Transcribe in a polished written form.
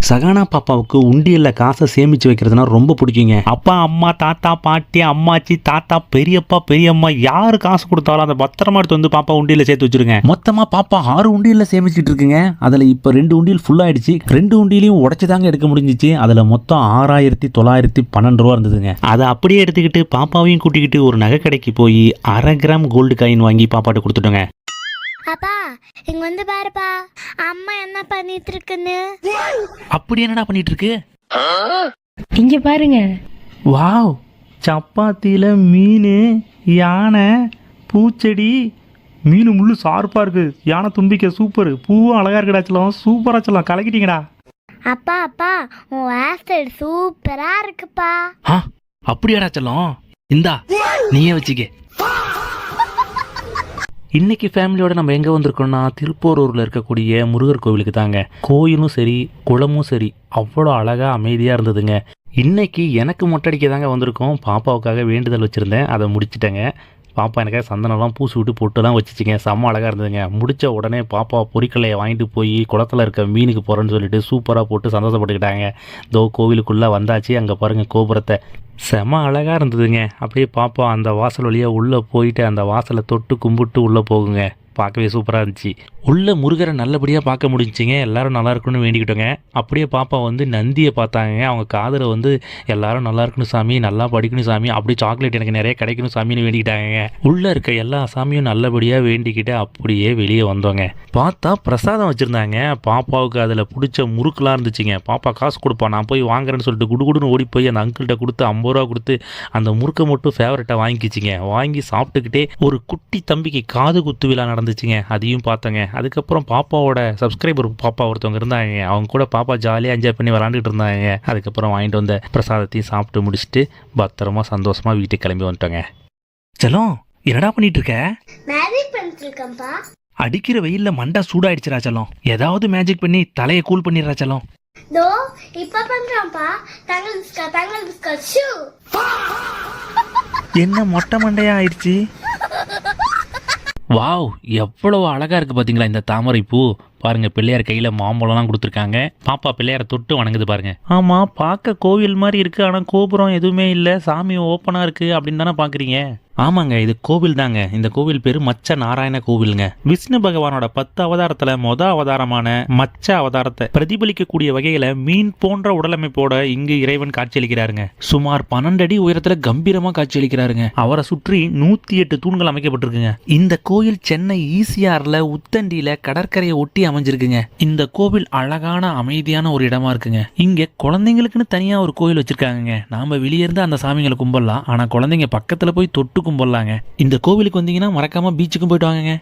சகானா பாப்பாவுக்கு உண்டியல்ல காசை சேமிச்சு வைக்கிறதுனா ரொம்ப பிடிக்குங்க. அப்பா அம்மா தாத்தா பாட்டி அம்மாச்சி தாத்தா பெரியப்பா பெரியம்மா யாரு காசு கொடுத்தாலும் அதை பத்திரமா எடுத்து வந்து பாப்பா உண்டியல்ல சேர்த்து வச்சிருங்க. மொத்தமா பாப்பா 6 உண்டியல்ல சேமிச்சிட்டு இருக்குங்க. அதுல இப்ப 2 உண்டியல் ஃபுல் ஆயிடுச்சு. 2 உண்டியலையும் உடைச்சுதாங்க எடுக்க முடிஞ்சிச்சு. அதுல மொத்தம் 6912 ரூபா இருந்ததுங்க. அதை அப்படியே எடுத்துக்கிட்டு பாப்பாவையும் கூட்டிக்கிட்டு ஒரு நகை கடைக்கு போய் 1/2 கிராம் கோல்டு காயின் வாங்கி பாப்பாட்ட கொடுத்துட்டோங்க. அப்பா இங்க வந்து பாருப்பா, அம்மா என்ன பண்ணிட்டு இருக்குன்னு. அப்படி என்னடா பண்ணிட்டு இருக்கு? இங்க பாருங்க. வாவ், சப்பாத்தியில் மீன், யானை, பூச்செடி, மீன் முள்ளு ஷார்ப்பாக இருக்குது, யானை தும்பிக்க சூப்பர், பூவும் அழகாக இருக்குடாச்சலாம், சூப்பராக சொல்லலாம், கலக்கிட்டீங்கடா. அப்பா அப்பா உன் ஹேர் ஸ்டைல் சூப்பரா இருக்குப்பா. ஆ அப்படியாடா செல்லம், இந்தா நீயே வச்சுக்க. இன்னைக்கு ஃபேமிலியோட நம்ம எங்கே வந்திருக்கோம்னா திருப்போரூரில் இருக்கக்கூடிய முருகர் கோவிலுக்கு தாங்க. கோயிலும் சரி குளமும் சரி அவ்வளோ அழகாக அமைதியாக இருந்ததுங்க. இன்னைக்கு எனக்கு மொட்டடிக்க தாங்க வந்திருக்கோம். பாப்பாவுக்காக வேண்டுதல் வச்சுருந்தேன், அதை முடிச்சிட்டேங்க. பாப்பா எனக்காக சந்தனம்லாம் பூசி விட்டு பொட்டுலாம் வச்சுச்சிங்க. செம்ம அழகாக இருந்ததுங்க. முடித்த உடனே பாப்பா பொரிக்கலையை வாங்கிட்டு போய் குளத்தில் இருக்க மீனுக்கு போகிறேன்னு சொல்லிட்டு சூப்பராக போட்டு சந்தோஷப்பட்டுக்கிட்டாங்க. தோ கோவிலுக்குள்ளே வந்தாச்சு. அங்கே பாருங்கள் கோபுரத்தை, செம அழகாக இருந்ததுங்க. அப்படியே பாப்பா அந்த வாசல் வழியாக உள்ளே போயிட்டு அந்த வாசலை தொட்டு கும்பிட்டு உள்ளே போகுங்க. பார்க்கவே சூப்பராக இருந்துச்சு. உள்ள முருகரை நல்லபடியாக பார்க்க முடிஞ்சிங்க. எல்லாரும் நல்லா இருக்கணும்னு வேண்டிக்கிட்டோங்க. அப்படியே பாப்பா வந்து நந்தியை பார்த்தாங்க. அவங்க காதில் வந்து எல்லாரும் நல்லா இருக்கணும் சாமி, நல்லா படிக்கணும் சாமி, அப்படி சாக்லேட் எனக்கு நிறைய கிடைக்கணும் சாமின்னு வேண்டிக்கிட்டாங்க. உள்ளே இருக்க எல்லா சாமியும் நல்லபடியாக வேண்டிக்கிட்டு அப்படியே வெளியே வந்தோங்க. பார்த்தா பிரசாதம் வச்சுருந்தாங்க. பாப்பாவுக்கு அதில் பிடிச்ச முறுக்குலாம் இருந்துச்சுங்க. பாப்பா காசு கொடுப்பா, நான் போய் வாங்குறேன்னு சொல்லிட்டு குடுகுடுன்னு ஓடி போய் அந்த அங்கிள்கிட்ட கொடுத்து 50 ரூபா கொடுத்து அந்த முறுக்கை மட்டும் ஃபேவரட்டாக வாங்கிக்கிச்சிங்க. வாங்கி சாப்பிட்டுக்கிட்டே ஒரு குட்டி தம்பிக்கு காது குத்து விழா நடந்துச்சுங்க. அதையும் பார்த்தோங்க. அதுக்கப்புறம் பாப்பாவோட சப்ஸ்கிரைபர் பாப்பா ஒருத்தவங்க இருந்தாங்க. அவங்க கூட பாப்பா ஜாலியாக என்ஜாய் பண்ணி விளாண்டுட்டு இருந்தாங்க. அதுக்கப்புறம் வாங்கிட்டு வந்த பிரசாதத்தையும் சாப்பிட்டு முடிச்சுட்டு பத்திரமா சந்தோஷமா வீட்டுக்கு கிளம்பி வந்துட்டோங்க. செல்லம், என்னடா பண்ணிட்டு இருக்க? மேஜிக் பண்ணிட்டு இருக்கேன்ப்பா. அடிக்கிற வெயில்ல மண்டை சூடாயிடுச்சுடா செல்லம். ஏதாவது மேஜிக் பண்ணி தலையை கூல் பண்ணிடுறா செல்லம். தோ இப்ப பண்றேன்ப்பா. தங்கல் பிஸ்கட் ஷூ. என்ன மொட்டை மண்டையா ஆயிடுச்சு? வாவ், எவ்வளவு அழகா இருக்கு பாத்தீங்களா இந்த தாமரை பூ. பாருங்க, பிள்ளையார் கையில மாம்பழம்லாம் கொடுத்துருக்காங்க. பாப்பா பிள்ளையாரை தொட்டு வணங்குது பாருங்க. ஆமா, பார்க்க கோவில் மாதிரி இருக்கு, ஆனா கோபுரம் எதுவுமே இல்லை, சாமி ஓப்பனா இருக்கு அப்படின்னு தானே பாக்குறீங்க? ஆமாங்க, இது கோவில் தாங்க. இந்த கோவில் பேரு மச்ச நாராயண கோவிலுங்க. விஷ்ணு பகவானோட 10 அவதாரத்துல அவதாரமான மச்ச அவதாரத்தை பிரதிபலிக்கக்கூடிய வகையில மீன் போன்ற உடலமைப்போட இங்கு இறைவன் காட்சியளிக்கிறாருங்க. சுமார் 12 அடி உயரத்துல கம்பீரமா காட்சியளிக்கிறாருங்க. அவரை சுற்றி 108 தூண்கள் அமைக்கப்பட்டிருக்குங்க. இந்த கோயில் சென்னை ஈசிஆர்ல உத்தண்டியில கடற்கரையை ஒட்டி அமைஞ்சிருக்குங்க. இந்த கோவில் அழகான அமைதியான ஒரு இடமா இருக்குங்க. இங்க குழந்தைங்களுக்குன்னு தனியா ஒரு கோயில் வச்சிருக்காங்க. நாம வெளியே இருந்து அந்த சாமிகளை கும்பிடலாம், ஆனா குழந்தைங்க பக்கத்துல போய் தொட்டு கும்பிடலாங்க. இந்த கோவிலுக்கு வந்தீங்கன்னா மறக்காம பீச்சுக்கும் போயிட்டு வாங்க.